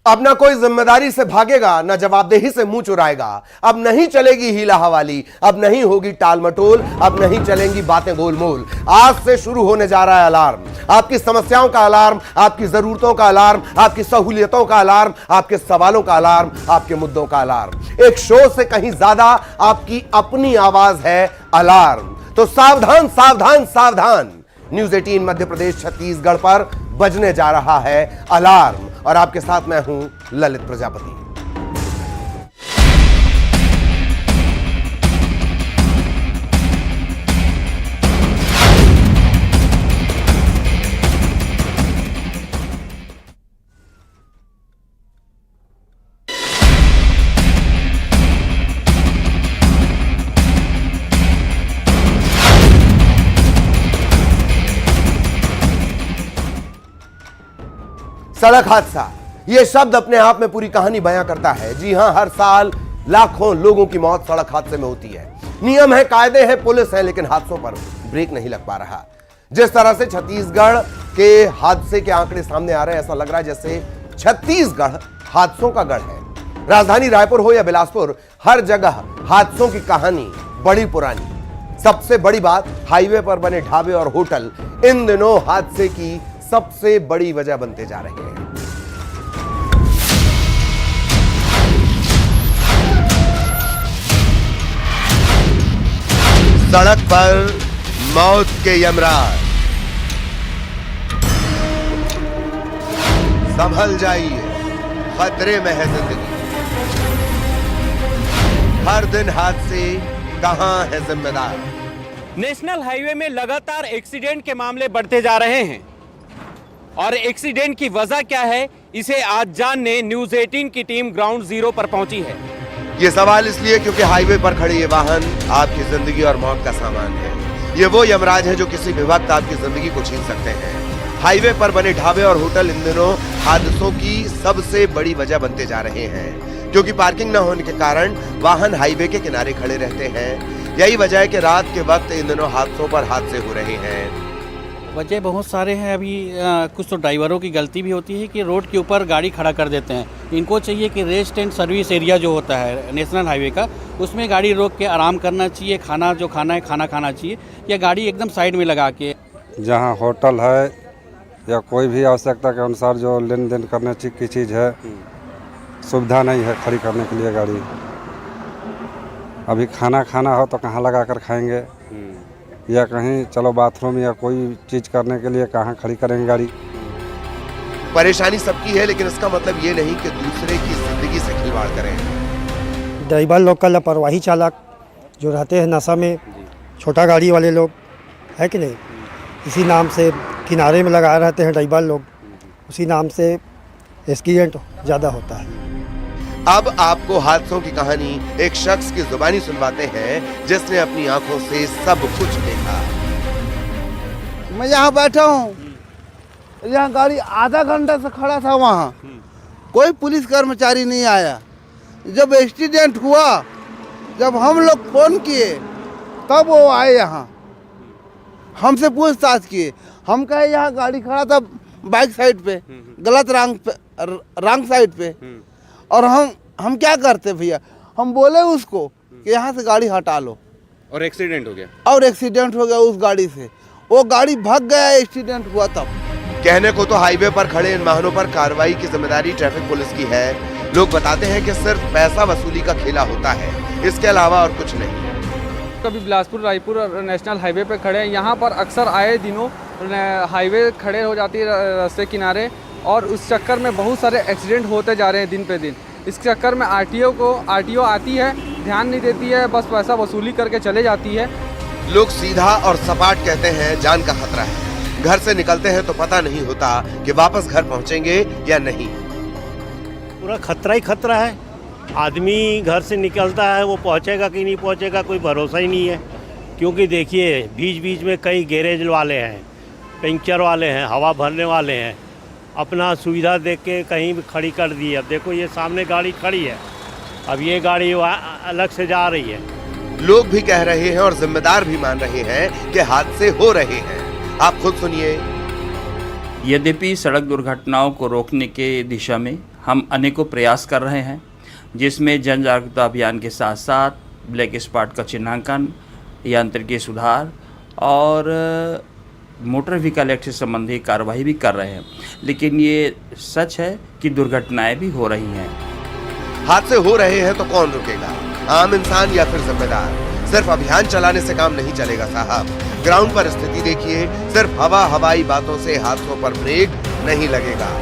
अब ना कोई जिम्मेदारी से भागेगा, ना जवाबदेही से मुंह चुराएगा। अब नहीं चलेगी हीला हवाली, अब नहीं होगी टाल मटोल, अब नहीं चलेंगी बातें गोलमोल। आज से शुरू होने जा रहा है अलार्म, आपकी समस्याओं का अलार्म, आपकी जरूरतों का अलार्म, आपकी सहूलियतों का अलार्म, आपके सवालों का अलार्म, आपके मुद्दों का अलार्म। एक शो से कहीं ज्यादा आपकी अपनी आवाज है अलार्म। तो सावधान सावधान सावधान, न्यूज 18 मध्य प्रदेश छत्तीसगढ़ पर बजने जा रहा है अलार्म। और आपके साथ मैं हूं ललित प्रजापति। सड़क हादसा, यह शब्द अपने आप में पूरी कहानी बयां करता है। जी हां, हर साल लाखों लोगों की मौत सड़क हादसे में होती है। नियम है, कायदे हैं, पुलिस है, लेकिन हादसों पर ब्रेक नहीं लग पा रहा। जिस तरह से छत्तीसगढ़ के हादसे के आंकड़े सामने आ रहे हैं, ऐसा लग रहा है जैसे छत्तीसगढ़ हादसों का गढ़ है। राजधानी रायपुर हो या बिलासपुर, हर जगह हादसों की कहानी बड़ी पुरानी। सबसे बड़ी बात, हाईवे पर बने ढाबे और होटल इन दिनों हादसे की सबसे बड़ी वजह बनते जा रहे हैं। सड़क पर मौत के यमराज, संभल जाइए, खतरे में है जिंदगी। हर दिन हादसे, कहां है जिम्मेदार। नेशनल हाईवे में लगातार एक्सीडेंट के मामले बढ़ते जा रहे हैं और एक्सीडेंट की वजह क्या है, इसे आज जानने न्यूज 18 की टीम ग्राउंड जीरो पर पहुंची है। ये सवाल इसलिए क्योंकि हाईवे पर खड़े ये वाहन आपकी जिंदगी और मौत का सामान है। ये वो यमराज है जो किसी भी वक्त आपकी जिंदगी को छीन सकते हैं। हाईवे पर बने ढाबे और होटल इन दिनों हादसों की सबसे बड़ी वजह बनते जा रहे हैं, क्योंकि पार्किंग न होने के कारण वाहन हाईवे के किनारे खड़े रहते हैं। यही वजह है कि रात के वक्त इन दिनों हादसों पर हादसे हो रहे हैं। वजह बहुत सारे हैं। अभी कुछ तो ड्राइवरों की गलती भी होती है कि रोड के ऊपर गाड़ी खड़ा कर देते हैं। इनको चाहिए कि रेस्ट एंड सर्विस एरिया जो होता है नेशनल हाईवे का, उसमें गाड़ी रोक के आराम करना चाहिए, खाना जो खाना है खाना खाना चाहिए, या गाड़ी एकदम साइड में लगा के। जहाँ होटल है या कोई भी आवश्यकता के अनुसार जो लेन देन करने की चीज़ है, सुविधा नहीं है खड़ी करने के लिए गाड़ी। अभी खाना खाना हो तो कहाँ लगा कर खाएंगे, या कहीं चलो बाथरूम या कोई चीज करने के लिए कहाँ खड़ी करेंगे गाड़ी। परेशानी सबकी है, लेकिन इसका मतलब ये नहीं कि दूसरे की जिंदगी से खिलवाड़ करें। ड्राइवर लोग का लापरवाही, चालक जो रहते हैं नशा में, छोटा गाड़ी वाले लोग है कि नहीं, इसी नाम से किनारे में लगाए रहते हैं ड्राइवर लोग, उसी नाम से एक्सीडेंट ज़्यादा होता है। अब आपको हादसों की कहानी एक शख्स की जुबानी सुनवाते हैं जिसने अपनी आंखों से सब कुछ देखा। मैं यहाँ बैठा हूँ, यहाँ गाड़ी आधा घंटा से खड़ा था, वहाँ कोई पुलिस कर्मचारी नहीं आया। जब एक्सीडेंट हुआ, जब हम लोग फोन किए तब वो आए, यहाँ हमसे पूछताछ किए। हम कहे यहाँ गाड़ी खड़ा था बाइक साइड पे, गलत रंग साइड पे, और हम क्या करते भैया, हम बोले उसको कि यहाँ से गाड़ी हटा लो, और एक्सीडेंट हो गया। और एक्सीडेंट हो गया उस गाड़ी से। वो गाड़ी भाग गया, एक्सीडेंट हुआ तब। कहने को तो हाईवे पर खड़े इन वाहनों पर कार्रवाई की जिम्मेदारी ट्रैफिक पुलिस की है। लोग बताते हैं कि सिर्फ पैसा वसूली का खेला होता है, इसके अलावा और कुछ नहीं। कभी बिलासपुर रायपुर नेशनल हाईवे पे खड़े हैं, यहाँ पर अक्सर आए दिनों हाईवे खड़े हो जाती है रास्ते किनारे, और उस चक्कर में बहुत सारे एक्सीडेंट होते जा रहे हैं दिन पे दिन। इस चक्कर में आरटीओ आती है, ध्यान नहीं देती है, बस पैसा वसूली करके चले जाती है। लोग सीधा और सपाट कहते हैं जान का खतरा है। घर से निकलते हैं तो पता नहीं होता कि वापस घर पहुंचेंगे या नहीं। पूरा खतरा ही खतरा है। आदमी घर से निकलता है, वो पहुंचेगा कि नहीं पहुंचेगा कोई भरोसा ही नहीं है। क्योंकि देखिए बीच बीच में कई गैरेज वाले हैं, पंचर वाले हैं, हवा भरने वाले हैं, अपना सुविधा देख के कहीं भी खड़ी कर दी। अब देखो ये सामने गाड़ी खड़ी है, अब ये गाड़ी अलग से जा रही है। लोग भी कह रहे हैं और जिम्मेदार भी मान रहे हैं कि हादसे हो रहे हैं। आप खुद सुनिए। यद्यपि सड़क दुर्घटनाओं को रोकने के दिशा में हम अनेकों प्रयास कर रहे हैं, जिसमें जन जागरूकता अभियान के साथ साथ ब्लैक स्पॉट का चिन्हांकन, यांत्रिकी सुधार और मोटर व्हीकल एक्ट से संबंधी कार्रवाई भी कर रहे हैं। लेकिन ये सच है कि दुर्घटनाएं भी हो रही हैं। हादसे हो रहे हैं तो कौन रुकेगा, आम इंसान या फिर जिम्मेदार? सिर्फ अभियान चलाने से काम नहीं चलेगा साहब, ग्राउंड पर स्थिति देखिए। सिर्फ हवाई बातों से हादसों पर ब्रेक नहीं लगेगा।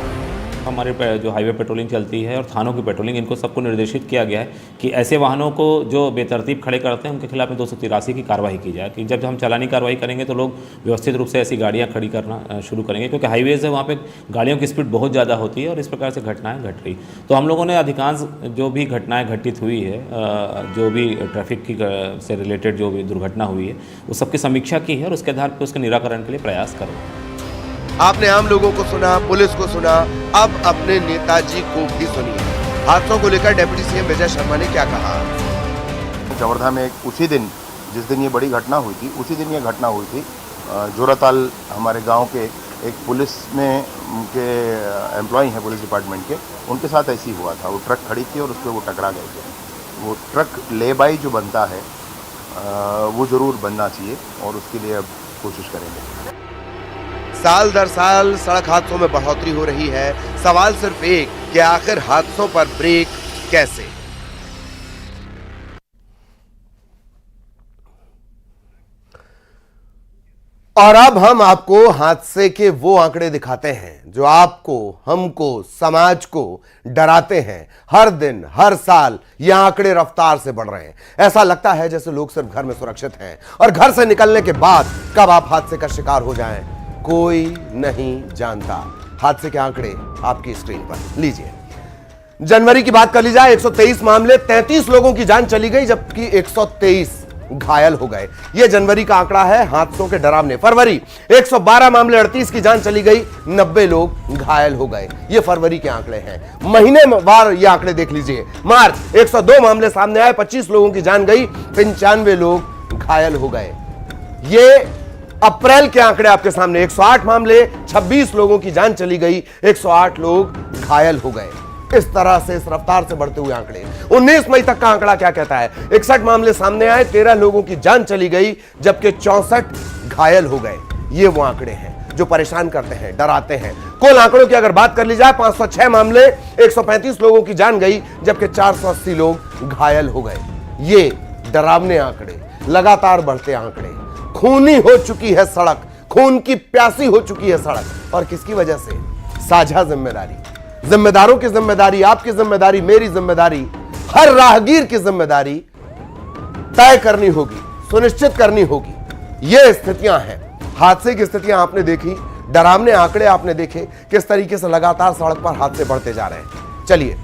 हमारे जो हाईवे पेट्रोलिंग चलती है और थानों की पेट्रोलिंग, इनको सबको निर्देशित किया गया है कि ऐसे वाहनों को जो बेतरतीब खड़े करते हैं उनके खिलाफ में 283 की कार्रवाई की जाए। कि जब हम चालानी कार्रवाई करेंगे तो लोग व्यवस्थित रूप से ऐसी गाड़ियां खड़ी करना शुरू करेंगे, क्योंकि हाईवेज़ है, वहाँ पे गाड़ियों की स्पीड बहुत ज़्यादा होती है और इस प्रकार से घटनाएँ घट रही। तो हम लोगों ने अधिकांश जो भी घटनाएँ घटित हुई है, जो भी ट्रैफिक की से रिलेटेड जो भी दुर्घटना हुई है, वो सबकी समीक्षा की है और उसके आधार पर उसके निराकरण के लिए प्रयास करें। आपने आम लोगों को सुना, पुलिस को सुना, अब अपने नेताजी को भी सुनिए। हादसों को लेकर डिप्टी सीएम विजय शर्मा ने क्या कहा। कवर्धा में उसी दिन जिस दिन ये बड़ी घटना हुई थी, उसी दिन ये घटना हुई थी। जोराताल हमारे गांव के एक पुलिस में उनके एम्प्लॉय हैं पुलिस डिपार्टमेंट के, उनके साथ ऐसी हुआ था। वो ट्रक खड़ी थी और उस पर वो टकरा गए थे। वो ट्रक ले बाई जो बनता है वो ज़रूर बनना चाहिए और उसके लिए अब कोशिश करेंगे। साल दर साल सड़क हादसों में बढ़ोतरी हो रही है। सवाल सिर्फ एक कि आखिर हादसों पर ब्रेक कैसे? और अब हम आपको हादसे के वो आंकड़े दिखाते हैं जो आपको, हमको, समाज को डराते हैं। हर दिन, हर साल ये आंकड़े रफ्तार से बढ़ रहे हैं। ऐसा लगता है जैसे लोग सिर्फ घर में सुरक्षित हैं और घर से निकलने के बाद कब आप हादसे का शिकार हो जाएं कोई नहीं जानता। हादसे के आंकड़े आपकी स्क्रीन पर लीजिए। जनवरी की बात कर ली जाए, 123 मामले, 33 लोगों की जान चली गई, जबकि 123 घायल हो गए। यह जनवरी का आंकड़ा है हादसों के डरावने। फरवरी 112 मामले, 38 की जान चली गई, 90 लोग घायल हो गए। ये फरवरी के आंकड़े हैं। महीने वार ये आंकड़े देख लीजिए। मार्च 102 मामले सामने आए, 25 लोगों की जान गई, 95 लोग घायल हो गए। ये अप्रैल के आंकड़े आपके सामने, 108 मामले, 26 लोगों की जान चली गई, 108 लोग घायल हो गए। इस तरह से इस रफ्तार से बढ़ते हुए आंकड़े। 19 मई तक का आंकड़ा क्या कहता है? 61 मामले सामने आए, 13 लोगों की जान चली गई, जबकि 64 घायल हो गए। ये वो आंकड़े हैं जो परेशान करते हैं, डराते हैं। कुल आंकड़ों की अगर बात कर ली जाए, 506 मामले, 135 लोगों की जान गई, जबकि 480 लोग घायल हो गए। ये डरावने आंकड़े, लगातार बढ़ते आंकड़े। खूनी हो चुकी है सड़क, खून की प्यासी हो चुकी है सड़क। और किसकी वजह से? साझा जिम्मेदारी। जिम्मेदारों की जिम्मेदारी, आपकी जिम्मेदारी, मेरी जिम्मेदारी, हर राहगीर की जिम्मेदारी तय करनी होगी, सुनिश्चित करनी होगी। ये स्थितियां हैं, हादसे की स्थितियां आपने देखी, डरावने आंकड़े आपने देखे, किस तरीके से लगातार सड़क पर हादसे बढ़ते जा रहे हैं। चलिए,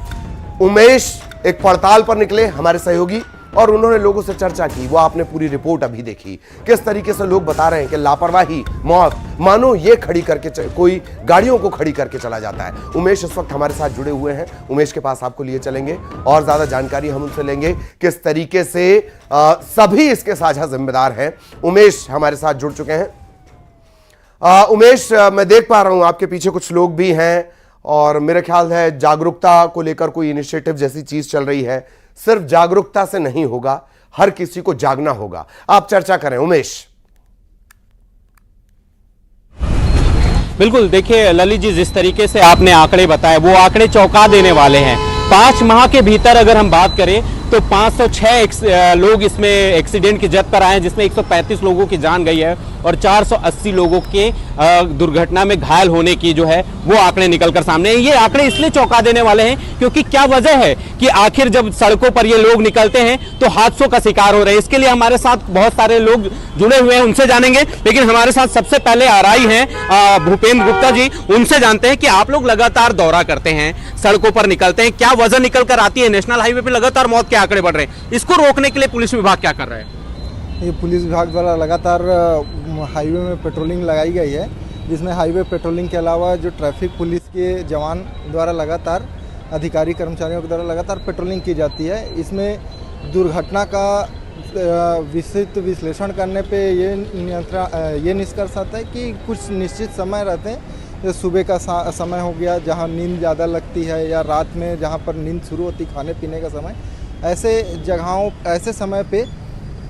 उमेश एक पड़ताल पर निकले, हमारे सहयोगी, और उन्होंने लोगों से चर्चा की। वो आपने पूरी रिपोर्ट अभी देखी, किस तरीके से लोग बता रहे हैं कि लापरवाही, मौत, मानो ये खड़ी करके कोई गाड़ियों को खड़ी करके चला जाता है। उमेश इस वक्त हमारे साथ जुड़े हुए हैं। उमेश के पास आपको लिए चलेंगे और ज्यादा जानकारी हम उनसे लेंगे, किस तरीके से सभी इसके साझा जिम्मेदार हैं। उमेश हमारे साथ जुड़ चुके हैं। उमेश, मैं देख पा रहा हूं आपके पीछे कुछ लोग भी हैं और मेरे ख्याल है जागरूकता को लेकर कोई इनिशिएटिव जैसी चीज चल रही है। सिर्फ जागरूकता से नहीं होगा, हर किसी को जागना होगा। आप चर्चा करें उमेश। बिल्कुल, देखिए ललित जी, जिस तरीके से आपने आंकड़े बताए वो आंकड़े चौंका देने वाले हैं। 5 माह के भीतर अगर हम बात करें तो 506 लोग इसमें एक्सीडेंट की जद पर आए हैं, जिसमें 135 लोगों की जान गई है और 480 लोगों के दुर्घटना में घायल होने की जो है वो आंकड़े निकलकर सामने हैं। ये आंकड़े इसलिए चौंका देने वाले हैं क्योंकि क्या वजह है कि आखिर जब सड़कों पर ये लोग निकलते हैं तो हादसों का शिकार हो रहे हैं। इसके लिए हमारे साथ बहुत सारे लोग जुड़े हुए हैं, उनसे जानेंगे। लेकिन हमारे साथ सबसे पहले आरआई हैं भूपेंद्र गुप्ता जी, उनसे जानते हैं कि आप लोग लगातार दौरा करते हैं, सड़कों पर निकलते हैं, क्या वजह निकल कर आती है? नेशनल हाईवे पर लगातार मौत के आंकड़े बढ़ रहे हैं, इसको रोकने के लिए पुलिस विभाग क्या कर रहा है? ये पुलिस विभाग द्वारा लगातार हाईवे में पेट्रोलिंग लगाई गई है, जिसमें हाईवे पेट्रोलिंग के अलावा जो ट्रैफिक पुलिस के जवान द्वारा लगातार, अधिकारी कर्मचारियों के द्वारा लगातार पेट्रोलिंग की जाती है। इसमें दुर्घटना का विस्तृत विश्लेषण करने पे ये निष्कर्ष आता है कि कुछ निश्चित समय रहते हैं जैसे सुबह का समय हो गया जहाँ नींद ज़्यादा लगती है, या रात में जहाँ पर नींद शुरू होती खाने पीने का समय, ऐसे जगहों ऐसे समय पे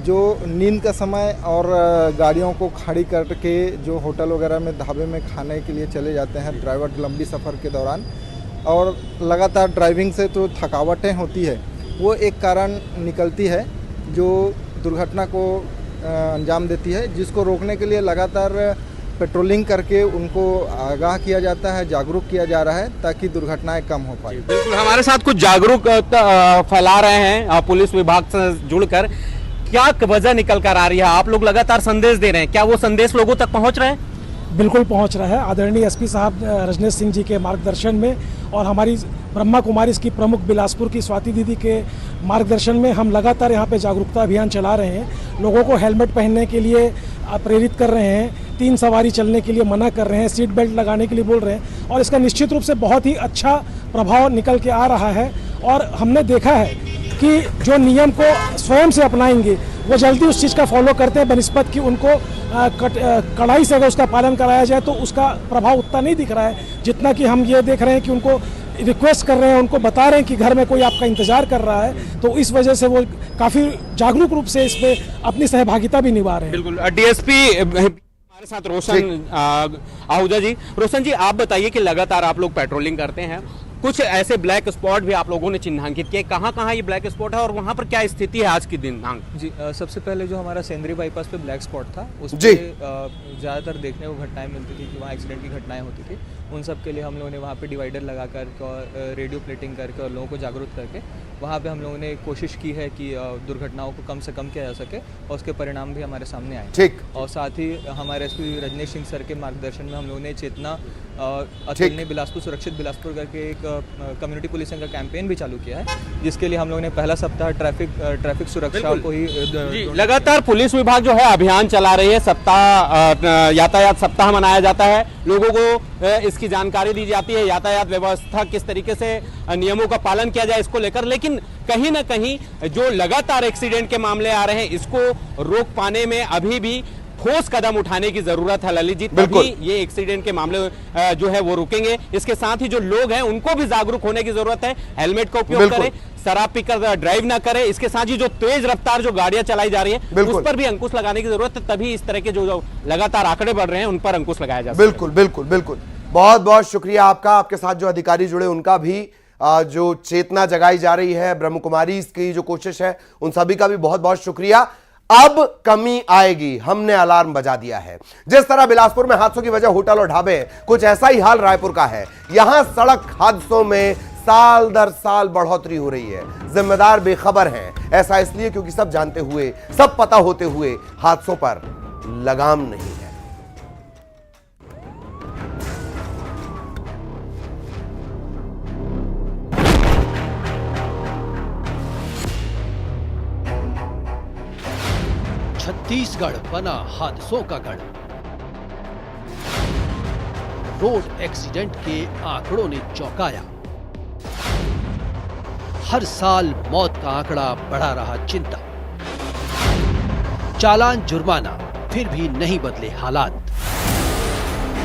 जो नींद का समय और गाड़ियों को खड़ी करके जो होटल वगैरह में ढाबे में खाने के लिए चले जाते हैं ड्राइवर लंबी सफ़र के दौरान, और लगातार ड्राइविंग से तो थकावटें होती है, वो एक कारण निकलती है जो दुर्घटना को अंजाम देती है, जिसको रोकने के लिए लगातार पेट्रोलिंग करके उनको आगाह किया जाता है, जागरूक किया जा रहा है ताकि दुर्घटनाएं कम हो पाए। बिल्कुल, हमारे साथ कुछ जागरूक फैला रहे हैं पुलिस विभाग से जुड़कर। क्या वजह निकल कर आ रही है? आप लोग लगातार संदेश दे रहे हैं, क्या वो संदेश लोगों तक पहुंच रहे हैं? बिल्कुल पहुंच रहा है। आदरणीय एसपी साहब रजनीश सिंह जी के मार्गदर्शन में और हमारी ब्रह्मा कुमारी की प्रमुख बिलासपुर की स्वाति दीदी के मार्गदर्शन में हम लगातार यहाँ पे जागरूकता अभियान चला रहे हैं। लोगों को हेलमेट पहनने के लिए प्रेरित कर रहे हैं, 3 सवारी चलने के लिए मना कर रहे हैं, सीट बेल्ट लगाने के लिए बोल रहे हैं, और इसका निश्चित रूप से बहुत ही अच्छा प्रभाव निकल के आ रहा है। और हमने देखा है कि जो नियम को स्वयं से अपनाएंगे वो जल्दी उस चीज़ का फॉलो करते हैं, बनिस्बत कि उनको कड़ाई से अगर उसका पालन कराया जाए तो उसका प्रभाव उतना नहीं दिख रहा है जितना कि हम ये देख रहे हैं कि उनको रिक्वेस्ट कर रहे हैं, उनको बता रहे हैं कि घर में कोई आपका इंतजार कर रहा है, तो इस वजह से वो काफ़ी जागरूक रूप से इसमें अपनी सहभागिता भी निभा रहे हैं। बिल्कुल, डीएसपी हमारे साथ रोशन आहूजा जी। रोशन जी, आप बताइए कि लगातार आप लोग पेट्रोलिंग करते हैं, कुछ ऐसे ब्लैक स्पॉट भी आप लोगों ने चिन्हांकित किए, कहाँ कहाँ ये ब्लैक स्पॉट है और वहाँ पर क्या स्थिति है आज की दिन? जी, सबसे पहले जो हमारा सेंद्री बाईपास पे ब्लैक स्पॉट था, उस पर ज़्यादातर देखने को घटनाएं मिलती थी कि वहाँ एक्सीडेंट की घटनाएं होती थी। उन सब के लिए हम लोगों ने वहाँ पे डिवाइडर लगा करके और रेडियो प्लेटिंग करके और लोगों को जागरूक करके वहाँ पे हम लोगों ने कोशिश की है कि दुर्घटनाओं को कम से कम किया जा सके, और उसके परिणाम भी हमारे सामने आए। ठीक। और साथ ही हमारे एसपी रजनीश सिंह सर के मार्गदर्शन में हम लोगों ने चेतना अतुल ने बिलासपुर सुरक्षित बिलासपुर करके एक कम्युनिटी पुलिसिंग का कैंपेन भी चालू किया है, जिसके लिए हम लोगों ने पहला सप्ताह ट्रैफिक सुरक्षा को ही लगातार पुलिस विभाग जो है अभियान चला रही है। सप्ताह यातायात सप्ताह मनाया जाता है, लोगों को इसकी जानकारी दी जाती है, यातायात व्यवस्था किस तरीके से नियमों का पालन किया जाए इसको लेकर। लेकिन कहीं ना कहीं जो लगातार एक्सीडेंट के मामले आ रहे हैं, इसको रोक पाने में अभी भी ठोस कदम उठाने की जरूरत है ललित जी, तभी ये एक्सीडेंट के मामले जो है वो रुकेंगे। इसके साथ ही जो लोग हैं उनको भी जागरूक होने की जरूरत है, हेलमेट का उपयोग करें, शराब पीकर ड्राइव ना करें। इसके साथ ही जो तेज रफ्तार जो गाड़ियां चलाई जा रही है उस पर भी अंकुश लगाने की जरूरत है, तभी इस तरह के जो लगातार आंकड़े बढ़ रहे हैं उन पर अंकुश लगाया जा सकता है। बिल्कुल बिल्कुल बिल्कुल, बहुत बहुत शुक्रिया आपका। आपके साथ जो अधिकारी जुड़े उनका भी जो चेतना जगाई जा रही है, ब्रह्म कुमारी की जो कोशिश है, उन सभी का भी बहुत बहुत शुक्रिया। अब कमी आएगी, हमने अलार्म बजा दिया है। जिस तरह बिलासपुर में हादसों की वजह होटल और ढाबे, कुछ ऐसा ही हाल रायपुर का है। यहां सड़क हादसों में साल दर साल बढ़ोतरी हो रही है। जिम्मेदार बेखबर हैं, ऐसा इसलिए क्योंकि सब जानते हुए, सब पता होते हुए हादसों पर लगाम नहीं है। छत्तीसगढ़ बना हादसों का गढ़। रोड एक्सीडेंट के आंकड़ों ने चौंकाया। हर साल मौत का आंकड़ा बढ़ा रहा चिंता। चालान जुर्माना, फिर भी नहीं बदले हालात।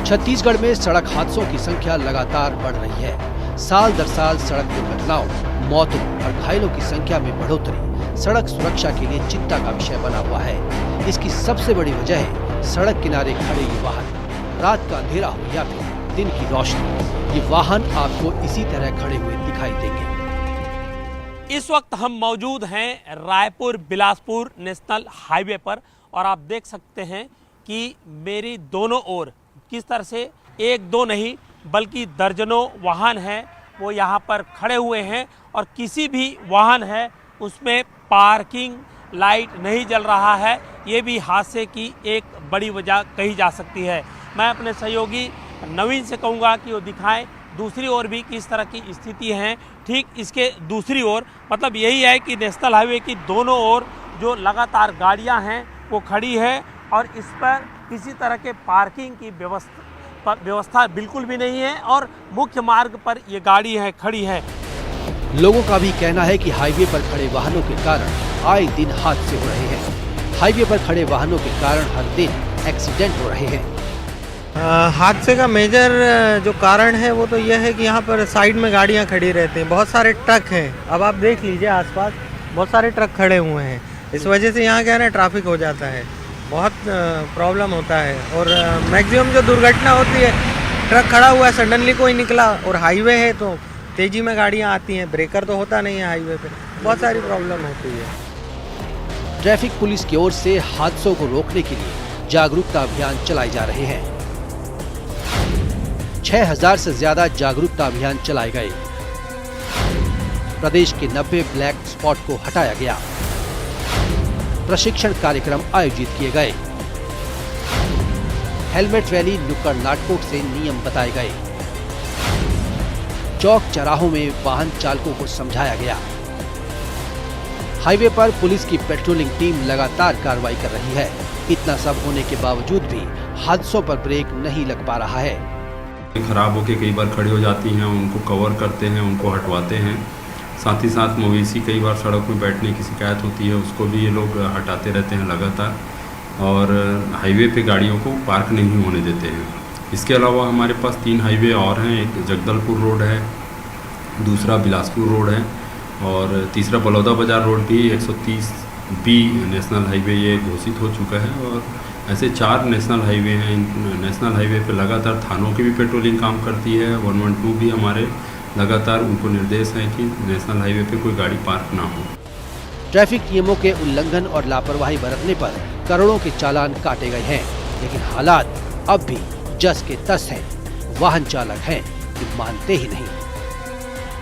छत्तीसगढ़ में सड़क हादसों की संख्या लगातार बढ़ रही है। साल दर साल सड़क दुर्घटनाओं, मौतों और घायलों की संख्या में बढ़ोतरी सड़क सुरक्षा के लिए चिंता का विषय बना हुआ है। इसकी सबसे बड़ी वजह है सड़क किनारे खड़े ये वाहन। रात का अंधेरा हो या फिर दिन की रोशनी, ये वाहन आपको इसी तरह खड़े हुए दिखाई देंगे। इस वक्त हम मौजूद हैं रायपुर बिलासपुर नेशनल हाईवे पर, और आप देख सकते हैं कि मेरी दोनों ओर किस तरह से एक दो नहीं बल्कि दर्जनों वाहन हैं वो यहाँ पर खड़े हुए हैं, और किसी भी वाहन है उसमें पार्किंग लाइट नहीं जल रहा है। ये भी हादसे की एक बड़ी वजह कही जा सकती है। मैं अपने सहयोगी नवीन से कहूँगा कि वो दिखाएं दूसरी ओर भी किस तरह की स्थिति है। ठीक इसके दूसरी ओर मतलब यही है कि नेशनल हाईवे की दोनों ओर जो लगातार गाड़ियां हैं वो खड़ी है, और इस पर किसी तरह के पार्किंग की व्यवस्था बिल्कुल भी नहीं है, और मुख्य मार्ग पर ये गाड़ी है खड़ी है। लोगों का भी कहना है कि हाईवे पर खड़े वाहनों के कारण आए दिन हादसे हो रहे हैं। हाईवे पर खड़े वाहनों के कारण हर दिन एक्सीडेंट हो रहे हैं। हादसे का मेजर जो कारण है वो तो यह है कि यहाँ पर साइड में गाड़ियाँ खड़ी रहती हैं, बहुत सारे ट्रक हैं। अब आप देख लीजिए आसपास बहुत सारे ट्रक खड़े हुए हैं, इस वजह से यहाँ क्या है ना ट्रैफिक हो जाता है, बहुत प्रॉब्लम होता है। और मैक्सिमम जो दुर्घटना होती है, ट्रक खड़ा हुआ है सडनली कोई निकला और हाईवे है तो तेज़ी में गाड़ियाँ आती हैं, ब्रेकर तो होता नहीं है हाईवे पे, बहुत सारी प्रॉब्लम होती है। ट्रैफिक पुलिस की ओर से हादसों को रोकने के लिए जागरूकता अभियान चलाए जा रहे हैं। 6000 से ज्यादा जागरूकता अभियान चलाए गए। प्रदेश के 90 ब्लैक स्पॉट को हटाया गया। प्रशिक्षण कार्यक्रम आयोजित किए गए। हेलमेट रैली, नुक्कड़ नाटकों से नियम बताए गए। चौक चौराहों में वाहन चालकों को समझाया गया। हाईवे पर पुलिस की पेट्रोलिंग टीम लगातार कार्रवाई कर रही है। इतना सब होने के बावजूद भी हादसों पर ब्रेक नहीं लग पा रहा है। खराब होके कई बार खड़ी हो जाती हैं, उनको कवर करते हैं, उनको हटवाते हैं। साथ ही साथ मवेशी कई बार सड़क में बैठने की शिकायत होती है, उसको भी ये लोग हटाते रहते हैं लगातार। और हाईवे पे गाड़ियों को पार्क नहीं होने देते हैं। इसके अलावा हमारे पास 3 हाईवे और हैं। एक जगदलपुर रोड है, दूसरा बिलासपुर रोड है और तीसरा बलौदा बाजार रोड भी 130B नेशनल हाईवे ये घोषित हो चुका है। और ऐसे 4 नेशनल हाईवे हैं। नेशनल हाईवे पे लगातार थानों की भी पेट्रोलिंग काम करती है। 112 भी हमारे लगातार उनको निर्देश है कि नेशनल हाईवे पे कोई गाड़ी पार्क ना हो। ट्रैफिक नियमों के उल्लंघन और लापरवाही बरतने पर करोड़ों के चालान काटे गए हैं, लेकिन हालात अब भी जस के तस हैं। वाहन चालक हैं कि मानते ही नहीं।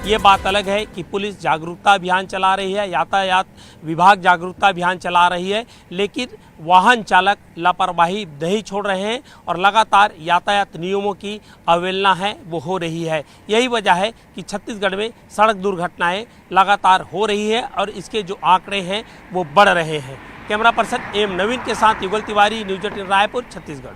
ये बात अलग है कि पुलिस जागरूकता अभियान चला रही है, यातायात विभाग जागरूकता अभियान चला रही है, लेकिन वाहन चालक लापरवाही नहीं छोड़ रहे हैं और लगातार यातायात नियमों की अवहेलना है वो हो रही है। यही वजह है कि छत्तीसगढ़ में सड़क दुर्घटनाएं लगातार हो रही है और इसके जो आंकड़े हैं वो बढ़ रहे हैं। कैमरा पर्सन एम नवीन के साथ युगल तिवारी, न्यूज़ 18 रायपुर, छत्तीसगढ़।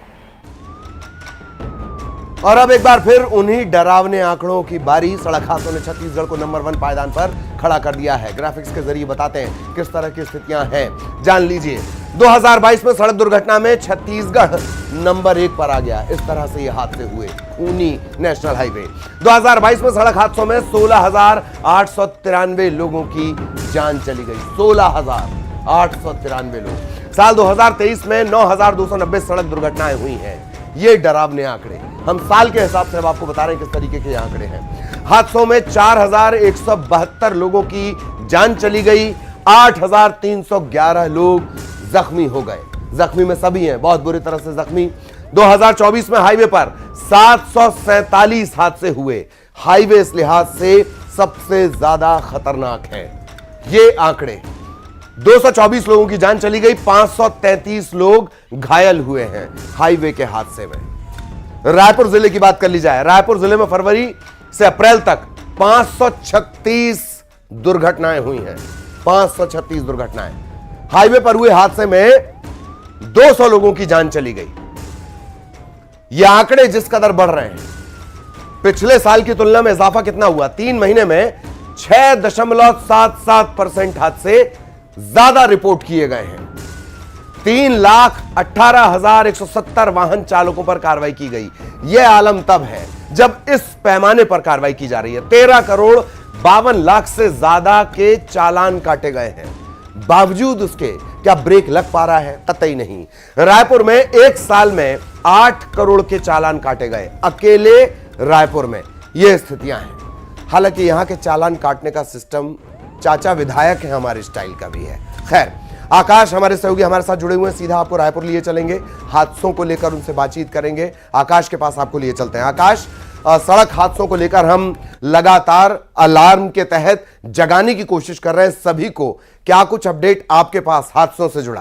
और अब एक बार फिर उन्हीं डरावने आंकड़ों की बारी। सड़क हादसों ने छत्तीसगढ़ को नंबर 1 पायदान पर खड़ा कर दिया है। ग्राफिक्स के जरिए बताते हैं किस तरह की स्थितियां हैं, जान लीजिए। 2022 में सड़क दुर्घटना में छत्तीसगढ़ नंबर 1 पर आ गया। इस तरह से ये हादसे हुए खूनी नेशनल हाईवे। 2022 में सड़क हादसों में 16,893 लोगों की जान चली गई। 16,893 लोग। साल 2023 में 9,290 सड़क दुर्घटनाएं हुई हैं। ये डरावने आंकड़े हम साल के हिसाब से अब आपको बता रहे हैं किस तरीके के आंकड़े हैं। हादसों में 4,172 लोगों की जान चली गई। 8,311 लोग जख्मी हो गए। जख्मी में सभी हैं बहुत बुरी तरह से जख्मी। 2024 में हाईवे पर 747 हादसे हुए। हाईवे इस लिहाज से सबसे ज्यादा खतरनाक है। ये आंकड़े 224 लोगों की जान चली गई, 533 लोग घायल हुए हैं हाईवे के हादसे में। रायपुर जिले की बात कर ली जाए, रायपुर जिले में फरवरी से अप्रैल तक 536 दुर्घटनाएं हुई हैं। 536 दुर्घटनाएं। हाईवे पर हुए हादसे में 200 लोगों की जान चली गई। ये आंकड़े जिस कदर बढ़ रहे हैं, पिछले साल की तुलना में इजाफा कितना हुआ? 3 महीने में 6.77% हादसे ज्यादा रिपोर्ट किए गए हैं। 3,18,170 वाहन चालकों पर कार्रवाई की गई। यह आलम तब है जब इस पैमाने पर कार्रवाई की जा रही है। 13,52,00,000 से ज्यादा के चालान काटे गए हैं। बावजूद उसके क्या ब्रेक लग पा रहा है? कतई नहीं। रायपुर में एक साल में 8 करोड़ के चालान काटे गए, अकेले रायपुर में। यह स्थितियां हैं। हालांकि यहां के चालान काटने का सिस्टम चाचा विधायक है हमारे स्टाइल का भी है। खैर, आकाश हमारे सहयोगी हमारे साथ जुड़े हुए हैं, सीधा आपको रायपुर लिए चलेंगे, हादसों को लेकर उनसे बातचीत करेंगे। आकाश के पास आपको लिए चलते हैं। आकाश, सड़क हादसों को लेकर हम लगातार अलार्म के तहत जगाने की कोशिश कर रहे हैं सभी को। क्या कुछ अपडेट आपके पास हादसों से जुड़ा?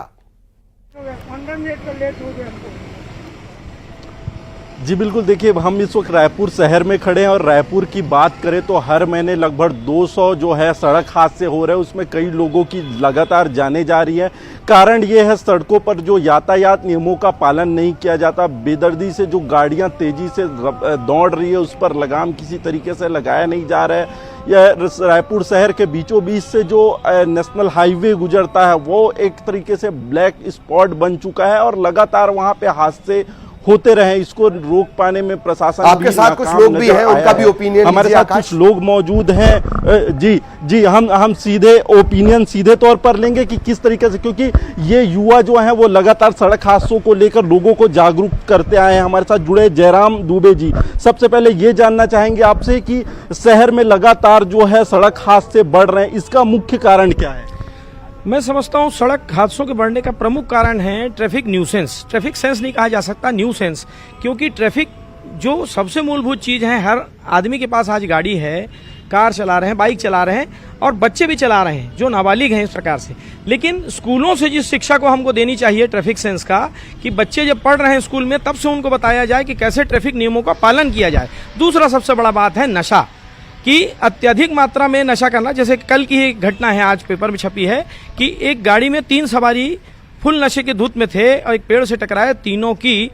15 मिनट का लेट हो गया हमको। जी बिल्कुल, देखिए हम इस वक्त रायपुर शहर में खड़े हैं और रायपुर की बात करें तो हर महीने लगभग 200 जो है सड़क हादसे हो रहे हैं, उसमें कई लोगों की लगातार जाने जा रही है। कारण ये है सड़कों पर जो यातायात नियमों का पालन नहीं किया जाता, बेदर्दी से जो गाड़ियां तेजी से दौड़ रही है उस पर लगाम किसी तरीके से लगाया नहीं जा रहा है। यह रायपुर शहर के बीचों बीच से जो नेशनल हाईवे गुजरता है वो एक तरीके से ब्लैक स्पॉट बन चुका है और लगातार वहाँ पे हादसे होते रहे, इसको रोक पाने में प्रशासन आपके साथ कुछ लोग भी हैं, उनका भी ओपिनियन हमारे साथ कुछ लोग मौजूद हैं। जी हम सीधे ओपिनियन सीधे तौर पर लेंगे कि किस तरीके से, क्योंकि ये युवा जो हैं वो लगातार सड़क हादसों को लेकर लोगों को जागरूक करते आए हैं। हमारे साथ जुड़े जयराम दुबे जी, सबसे पहले ये जानना चाहेंगे आपसे कि शहर में लगातार जो है सड़क हादसे बढ़ रहे हैं, इसका मुख्य कारण क्या है? मैं समझता हूँ सड़क हादसों के बढ़ने का प्रमुख कारण है ट्रैफिक न्यूसेंस। ट्रैफिक सेंस नहीं कहा जा सकता, न्यूसेंस, क्योंकि ट्रैफिक जो सबसे मूलभूत चीज़ है, हर आदमी के पास आज गाड़ी है, कार चला रहे हैं, बाइक चला रहे हैं और बच्चे भी चला रहे हैं जो नाबालिग हैं इस प्रकार से। लेकिन स्कूलों से जिस शिक्षा को हमको देनी चाहिए ट्रैफिक सेंस का, कि बच्चे जब पढ़ रहे हैं स्कूल में तब से उनको बताया जाए कि कैसे ट्रैफिक नियमों का पालन किया जाए। दूसरा सबसे बड़ा बात है नशा, कि अत्यधिक मात्रा में नशा करना। जैसे कल की एक घटना है, आज पेपर में छपी है कि एक गाड़ी में 3 सवारी फुल नशे के धुत में थे और एक पेड़ से टकराए, तीनों की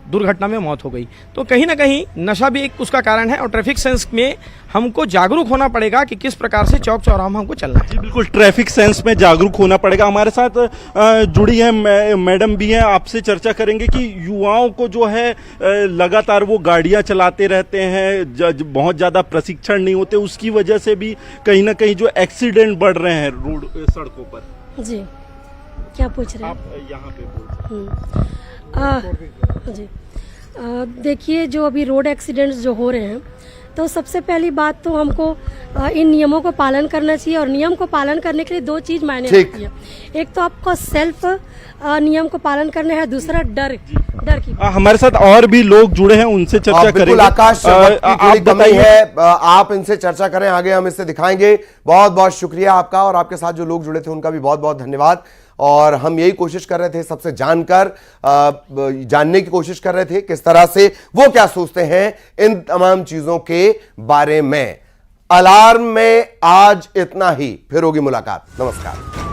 दुर्घटना में मौत हो गई। तो कहीं ना कहीं नशा भी एक उसका कारण है और ट्रैफिक सेंस में हमको जागरूक होना पड़ेगा कि किस प्रकार से चौक चौराहा में हमको चलना है। जी बिल्कुल, ट्रैफिक सेंस में जागरूक होना पड़ेगा। हमारे साथ जुड़ी है मैडम भी हैं, आपसे चर्चा करेंगे कि युवाओं को जो है लगातार वो गाड़ियां चलाते रहते हैं, बहुत ज़्यादा प्रशिक्षण नहीं होते, उसकी वजह से भी कहीं ना कहीं जो एक्सीडेंट बढ़ रहे हैं रोड सड़कों पर। जी क्या पूछ रहे हैं आप? यहाँ पे जी देखिए, जो अभी रोड एक्सीडेंट्स जो हो रहे हैं, तो सबसे पहली बात तो हमको इन नियमों को पालन करना चाहिए और नियम को पालन करने के लिए 2 चीज मायने रखती है। एक तो आपको सेल्फ नियम को पालन करना है, दूसरा डर की। हमारे साथ और भी लोग जुड़े हैं, उनसे चर्चा करेंगे। आकाश, आप बताइए, आप इनसे चर्चा करें, आगे हम इससे दिखाएंगे। बहुत बहुत शुक्रिया आपका, और आपके साथ जो लोग जुड़े थे उनका भी बहुत बहुत धन्यवाद। और हम यही कोशिश कर रहे थे सबसे जानने की कोशिश कर रहे थे किस तरह से वो क्या सोचते हैं इन तमाम चीजों के बारे में। अलार्म में आज इतना ही, फिर होगी मुलाकात। नमस्कार।